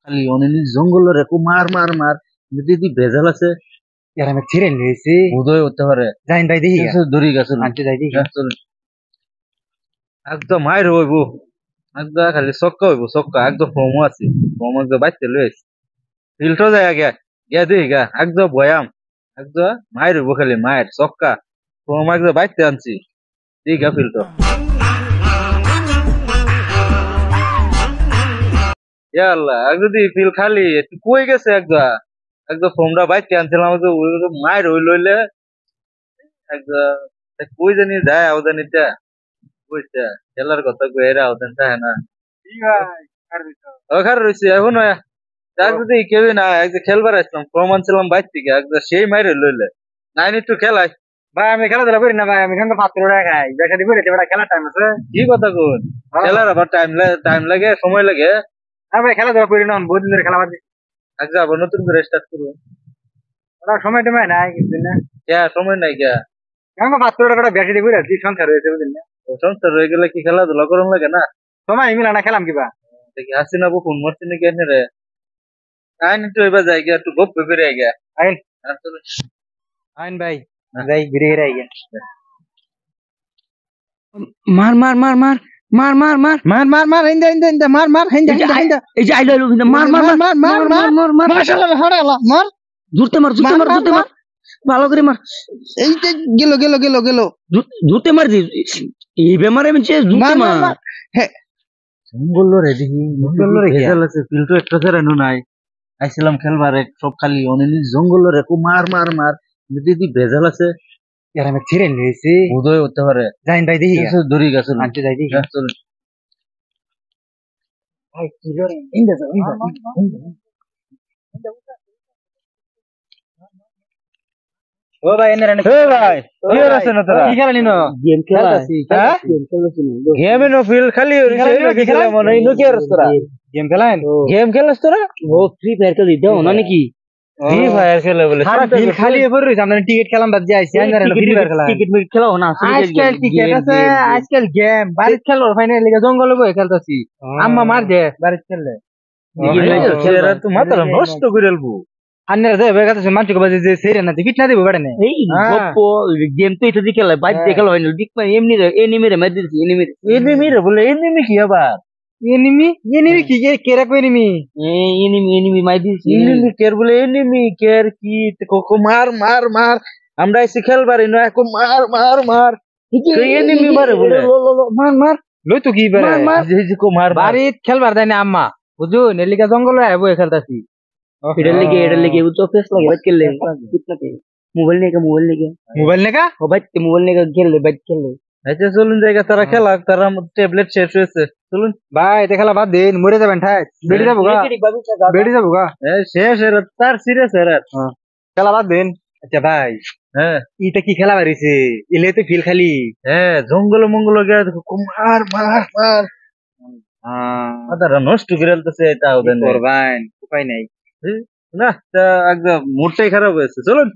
খালি অনেক জঙ্গল রে কো মার মার মার যদি ভেজাল আছে यार मैं चिरेन लेसी উদয় হতে পারে जाइन भाई देखी দড়ি গাছ आंटी जाई देखी একদম মায়ের হইব একদম খালি চক্কা হইব চক্কা একদম ফমও আছে ফম একদম বাইতে লই ফিল্টার যায় আগে গিয়া দিই গা একদম বয়াম একদম মায়ের হইব খালি মায়ের চক্কা ফম একদম বাইতে আনছি দিই গা ফিল্টার ইয়াল্লা একদম দি ফিল খালি একটু কই গেছে একদম একদম ফোমটা বাইতে আনছিলাম মায়ের হই লইলে একদম কই জানি যায় আও জানি বুঝছে খেলার কথা কই এরা ওদের তাই না ওখানে রয়েছে এখন যদি কেউ না একদম খেলবার আসলাম ফর্ম আনছিলাম বাইর থেকে একদম সেই মাইরে লইলে নাইন একটু খেলাই ভাই আমি খেলাধুলা করি না ভাই আমি কিন্তু 5 টাকা খাই বেটা দিবি রে বেটা খেলা টাইম আছে কি কথা কোন খেলার আবার টাইম লাগে সময় লাগে হ্যাঁ ভাই খেলাধুলা করি না বহুত দিন ধরে খেলা বাদ একদম আবার নতুন করে স্টার্ট করবো ওরা সময় টময় নাই কিছুদিন না সময় নাই গা আমি 5 টাকা বেটা দিবি রে সংসার হয়েছে বুঝলি না সংসার রয়ে গেলে কি খেলাধুলা করুন লাগে না সময় মিলা না খেলাম কিবা দেখি হাসিনা বউ ফোন মারছি নাকি এনে রে আইন একটু এবার যাই গিয়া একটু গপ পেপে রে গিয়া আইন আইন ভাই যাই ঘুরে ঘুরে আই মার মার মার মার মার মার মার মার মার মার হিন্দা হিন্দা হিন্দা মার মার হিন্দা হিন্দা হিন্দা এই যে আইলো হিন্দা মার মার মার মার মার মার মার মার মাশাআল্লাহ হারালা মার জুরতে মার জুরতে মার জুরতে মার ভালো করে মার এই যে গেল গেল গেল গেল জুরতে মার দি এই বেমারে আমি জুরতে মার বললো রে দেখি ভেজাল আছে ফিল্টার একটা ছাড়ানো নাই আইছিলাম খেলবার সব খালি অনেক জঙ্গল রে কো মার মার মার যদি ভেজাল আছে यार मैं चिरेन लेसी উদয় হতে পারে जाइन भाई देखी দড়ি গাছ आंटी जाई देखी भाई की रे इंदा ओ भाई এনে রানে ভাই কি আছে না তোরা কি খেলা নিনো গেম খেলাছি গেম গেম নো ফিল খালি খেলা মনে ইনো কি আর তোরা গেম খেলাইন গেম খেলাস তোরা ও ফ্রি ফায়ার খেলি দাও না নাকি ফ্রি ফায়ার খেলে বলে সারা ফিল খালি এবার রইছে আমরা টিকেট খেলাম বাদ যাইছি আইনা ফ্রি ফায়ার খেলা টিকেট মিট খেলাও না আজকাল টিকেট আছে আজকাল গেম বাড়িতে খেলো ফাইনাল লিগে জঙ্গলে বই খেলতাছি আম্মা মার দে বাড়িতে খেললে এরা তো মাথা নষ্ট করে ফেলবো আন্নার দে বেগাতে মানছি কো বাজে যে সেরে না টিকিট না দিব বেড়ে নে এই গপ্প গেম তো এটা দিয়ে খেলা বাইরে দিয়ে খেলা হয় না ঠিক এমনি এনিমি রে মার দিছি এনিমি রে বলে এনিমি কি আবার এনিমি কি কে রাখবে এনিমি এনিমি মার দিছি এনিমি কের বলে এনিমি কের কি কোকো মার মার মার আমরা এসে খেলবার না কো মার মার মার এনিমি মারে বলে মার মার লই তো কি বেরে যে কো মার বাড়িত খেলবার দেয় না আম্মা বুঝু নেলিকা জঙ্গলে আইবো খেলতাছি এটা লেগে তো ফেস লাগে বাইক খেললে মোবাইল নেগা মোবাইল নেকা ও বাইক মোবাইল নেগা খেললে বাইক খেললে আচ্ছা চলুন জায়গা তারা খেলা তারা ট্যাবলেট শেষ হয়েছে চলুন ভাই এটা খেলা বাদ দিন মরে যাবেন ঠাই বেড়ে যাবো গা বেড়ে যাবো গা শেষ এরা তার সিরিয়াস এরা খেলা বাদ দিন আচ্ছা ভাই হ্যাঁ ইটা কি খেলা বাড়িছে ইলে তো ফিল খালি হ্যাঁ জঙ্গল মঙ্গল গিয়ে দেখো মার মার মার তারা নষ্ট করে ফেলতেছে এটা ওদের করবেন উপায় নাই না একদম মুডটাই খারাপ হয়েছে চলুন